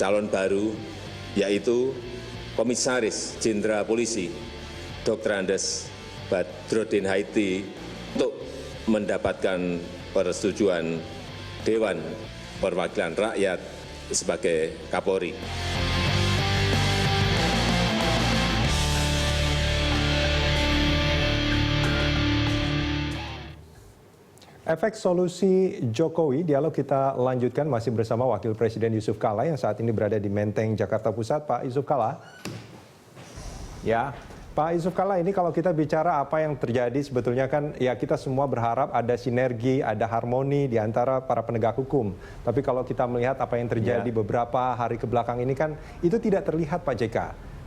calon baru, yaitu Komisaris Jenderal Polisi Dr. Andes Badrodin Haiti untuk mendapatkan persetujuan Dewan Perwakilan Rakyat sebagai Kapolri. Efek solusi Jokowi, dialog kita lanjutkan masih bersama Wakil Presiden Yusuf Kalla yang saat ini berada di Menteng, Jakarta Pusat. Pak Yusuf Kalla. Ya. Pak Yusuf Kalla, ini kalau kita bicara apa yang terjadi sebetulnya kan ya kita semua berharap ada sinergi, ada harmoni di antara para penegak hukum. Tapi kalau kita melihat apa yang terjadi beberapa hari kebelakang ini kan itu tidak terlihat Pak JK.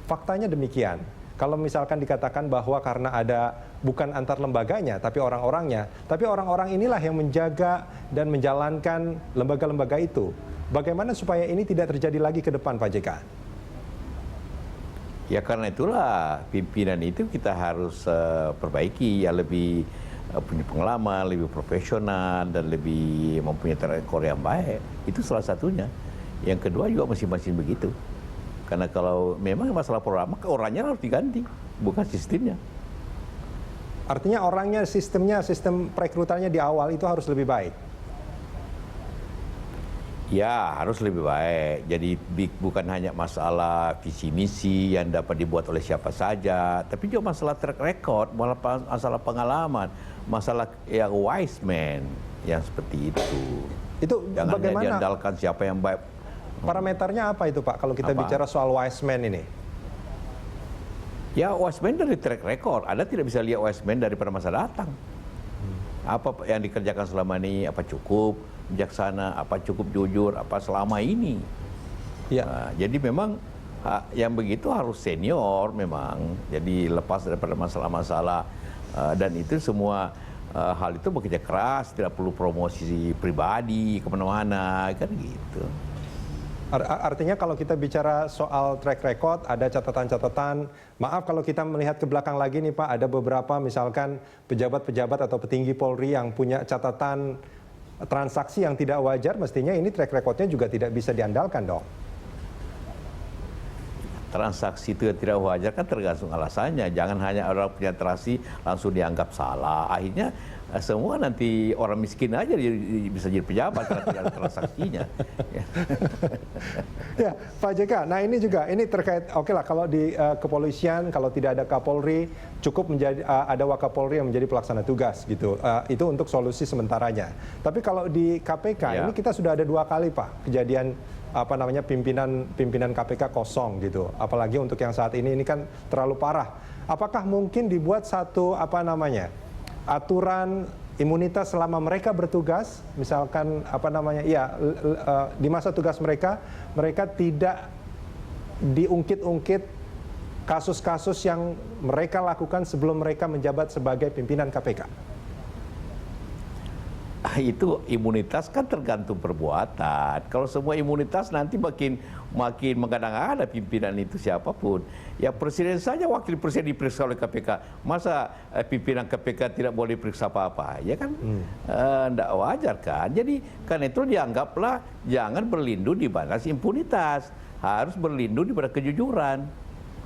Faktanya demikian. Kalau misalkan dikatakan bahwa karena ada bukan antar lembaganya, tapi orang-orangnya, tapi orang-orang inilah yang menjaga dan menjalankan lembaga-lembaga itu. Bagaimana supaya ini tidak terjadi lagi ke depan, Pak JK? Ya karena itulah pimpinan itu kita harus perbaiki, ya lebih punya pengalaman, lebih profesional, dan lebih mempunyai track record yang baik. Itu salah satunya. Yang kedua juga masing-masing begitu. Karena kalau memang masalah program, maka orangnya harus diganti, bukan sistemnya. Artinya orangnya, sistemnya, sistem perekrutannya di awal itu harus lebih baik? Ya, harus lebih baik. Jadi bukan hanya masalah visi misi yang dapat dibuat oleh siapa saja, tapi juga masalah track record, masalah pengalaman, masalah yang wise man, yang seperti itu. Itu jangan bagaimana? Diandalkan siapa yang baik. Parameternya apa itu Pak kalau kita bicara soal wise man ini? Ya wise man dari track record. Anda tidak bisa lihat wise man daripada masa datang. Apa yang dikerjakan selama ini, apa cukup bijaksana, apa cukup jujur, apa selama ini. Ya. Nah, jadi memang yang begitu harus senior memang. Jadi lepas daripada masalah-masalah dan itu semua hal itu bekerja keras, tidak perlu promosi pribadi kemana-mana, kan gitu. Artinya kalau kita bicara soal track record, ada catatan-catatan. Maaf kalau kita melihat ke belakang lagi nih Pak, ada beberapa misalkan pejabat-pejabat atau petinggi Polri yang punya catatan transaksi yang tidak wajar, mestinya ini track recordnya juga tidak bisa diandalkan dong. Transaksi itu yang tidak wajar kan tergantung alasannya. Jangan hanya orang punya transaksi langsung dianggap salah. Akhirnya semua nanti orang miskin aja bisa jadi pejabat karena tidak ada transaksinya. Ya, Pak JK. Nah ini juga ini terkait. Oke lah kalau di kepolisian kalau tidak ada Kapolri cukup menjadi ada Wakapolri yang menjadi pelaksana tugas gitu. Itu untuk solusi sementaranya. Tapi kalau di KPK ini kita sudah ada 2 kali Pak kejadian pimpinan KPK kosong gitu. Apalagi untuk yang saat ini kan terlalu parah. Apakah mungkin dibuat satu aturan imunitas selama mereka bertugas, misalkan di masa tugas mereka tidak diungkit-ungkit kasus-kasus yang mereka lakukan sebelum mereka menjabat sebagai pimpinan KPK. Itu imunitas kan tergantung perbuatan. Kalau semua imunitas nanti makin mengada-ngada pimpinan itu siapapun. Ya presiden saja, wakil presiden diperiksa oleh KPK. Masa pimpinan KPK tidak boleh diperiksa apa-apa? Ya kan tidak wajar kan. Jadi kan itu dianggaplah jangan berlindung di batas impunitas. Harus berlindung di pada kejujuran.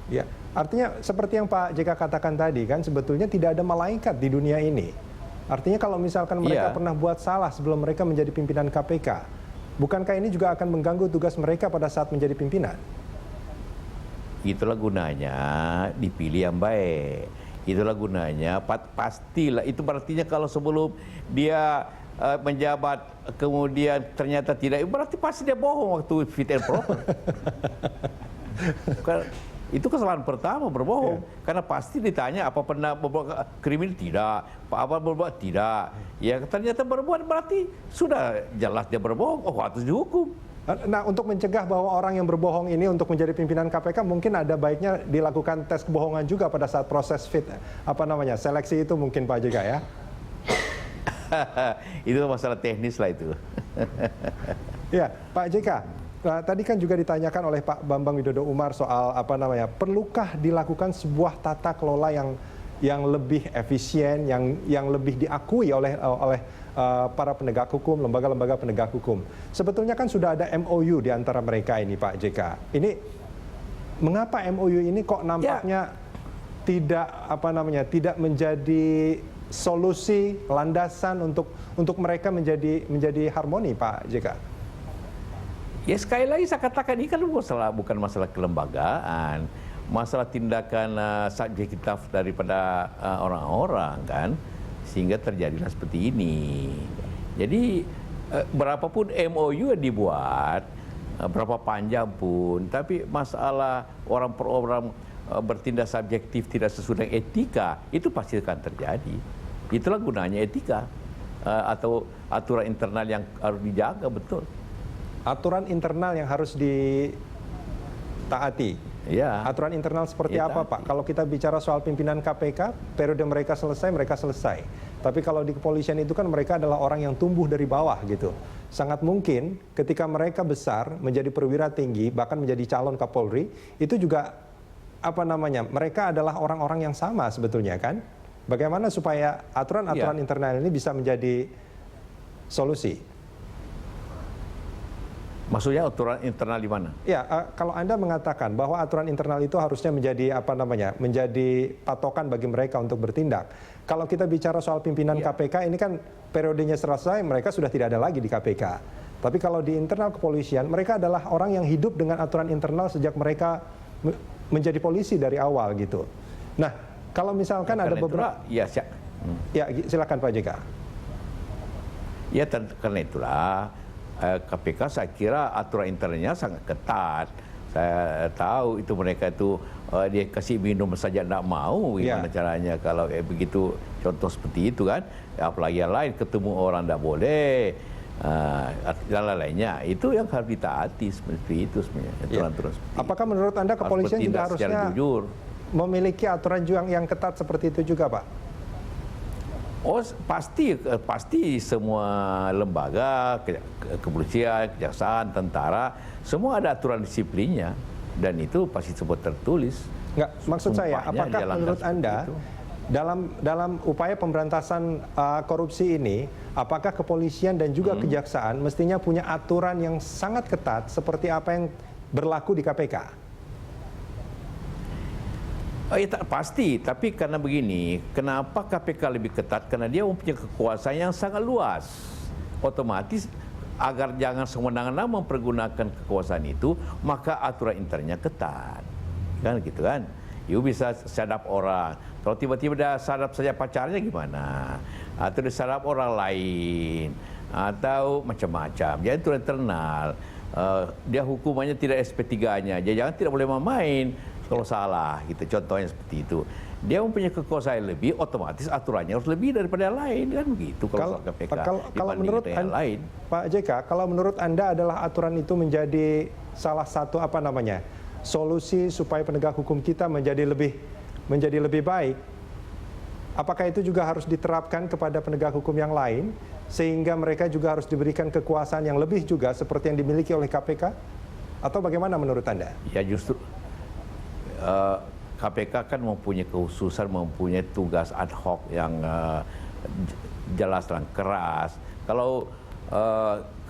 Ya, artinya seperti yang Pak JK katakan tadi kan sebetulnya tidak ada malaikat di dunia ini. Artinya kalau misalkan mereka pernah buat salah sebelum mereka menjadi pimpinan KPK, bukankah ini juga akan mengganggu tugas mereka pada saat menjadi pimpinan? Itulah gunanya dipilih yang baik. Itulah gunanya pastilah. Itu artinya kalau sebelum dia menjabat kemudian ternyata tidak, berarti pasti dia bohong waktu fit and proper. Itu kesalahan pertama, berbohong. Karena pasti ditanya apa pernah berbuat kriminal, tidak. Apa berbuat, tidak. Ya ternyata berbuat berarti sudah jelas dia berbohong. Oh, harus dihukum. Nah, untuk mencegah bahwa orang yang berbohong ini untuk menjadi pimpinan KPK mungkin ada baiknya dilakukan tes kebohongan juga pada saat proses seleksi itu mungkin Pak JK ya. Itu masalah teknis lah itu. Ya, Pak JK. Nah, tadi kan juga ditanyakan oleh Pak Bambang Widodo Umar soal perlukah dilakukan sebuah tata kelola yang lebih efisien, yang lebih diakui oleh para penegak hukum, lembaga-lembaga penegak hukum. Sebetulnya kan sudah ada MOU di antara mereka ini, Pak JK. Ini mengapa MOU ini kok nampaknya tidak menjadi solusi landasan untuk mereka menjadi harmoni, Pak JK? Ya sekali lagi saya katakan ini kan bukan masalah kelembagaan, masalah tindakan subjektif daripada orang-orang kan, sehingga terjadilah seperti ini. Jadi berapapun MOU yang dibuat, berapa panjang pun, tapi masalah orang per orang bertindak subjektif tidak sesuai dengan etika, itu pasti akan terjadi. Itulah gunanya etika atau aturan internal yang harus dijaga betul. Aturan internal yang harus ditaati. Ya. Aturan internal seperti apa, Pak? Kalau kita bicara soal pimpinan KPK, periode mereka selesai. Tapi kalau di kepolisian itu kan mereka adalah orang yang tumbuh dari bawah gitu. Sangat mungkin ketika mereka besar, menjadi perwira tinggi, bahkan menjadi calon Kapolri, itu juga mereka adalah orang-orang yang sama sebetulnya kan? Bagaimana supaya aturan-aturan internal ini bisa menjadi solusi? Maksudnya aturan internal di mana? Ya, kalau Anda mengatakan bahwa aturan internal itu harusnya menjadi menjadi patokan bagi mereka untuk bertindak. Kalau kita bicara soal pimpinan KPK, ini kan periodenya selesai, mereka sudah tidak ada lagi di KPK. Tapi kalau di internal kepolisian, mereka adalah orang yang hidup dengan aturan internal sejak mereka menjadi polisi dari awal gitu. Nah, kalau misalkan ada beberapa... Ya, silakan Pak JK. Ya, karena itulah KPK saya kira aturan internalnya sangat ketat. Saya tahu itu mereka itu dia kasih minum saja tidak mau, gimana caranya kalau begitu, contoh seperti itu kan. Apalagi yang lain, ketemu orang tidak boleh, dan lain-lainnya. Itu yang harus ditaati seperti itu sebenarnya. Aturan-aturan seperti Apakah menurut Anda kepolisian juga harusnya memiliki aturan yang ketat seperti itu juga, Pak? Oh pasti semua lembaga, kepolisian, kejaksaan, tentara, semua ada aturan disiplinnya, dan itu pasti semua tertulis. Enggak, maksud saya, apakah menurut Anda dalam upaya pemberantasan korupsi ini, apakah kepolisian dan juga kejaksaan mestinya punya aturan yang sangat ketat seperti apa yang berlaku di KPK? Pasti, tapi karena begini, kenapa KPK lebih ketat? Karena dia mempunyai kekuasaan yang sangat luas. Otomatis agar jangan semena-mena mempergunakan kekuasaan itu, maka aturan internalnya ketat. Kan gitu kan? You bisa sadap orang. Kalau tiba-tiba dia sadap saja pacarnya gimana? Atau dia sadap orang lain, atau macam-macam. Jadi aturan internal. Dia hukumannya tidak SP3-nya. Dia jangan tidak boleh main kalau salah gitu, contohnya seperti itu. Dia mempunyai kekuasaan lebih, otomatis aturannya harus lebih daripada yang lain, kan begitu kalau KPK kalau menurut yang lain. Pak JK, kalau menurut Anda adalah aturan itu menjadi salah satu solusi supaya penegak hukum kita menjadi lebih baik, apakah itu juga harus diterapkan kepada penegak hukum yang lain sehingga mereka juga harus diberikan kekuasaan yang lebih juga seperti yang dimiliki oleh KPK, atau bagaimana menurut Anda? Ya justru KPK kan mempunyai kekhususan, mempunyai tugas ad hoc yang jelas dan keras. Kalau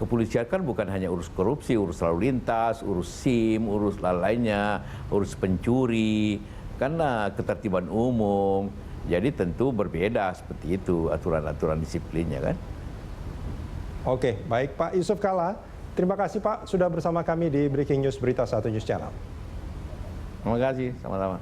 kepolisian kan bukan hanya urus korupsi, urus lalu lintas, urus SIM, urus lainnya, urus pencuri, karena ketertiban umum. Jadi tentu berbeda seperti itu aturan-aturan disiplinnya kan. Oke, baik Pak Yusuf Kalla. Terima kasih Pak sudah bersama kami di Breaking News Berita 1 News Channel. Terima kasih, sama-sama.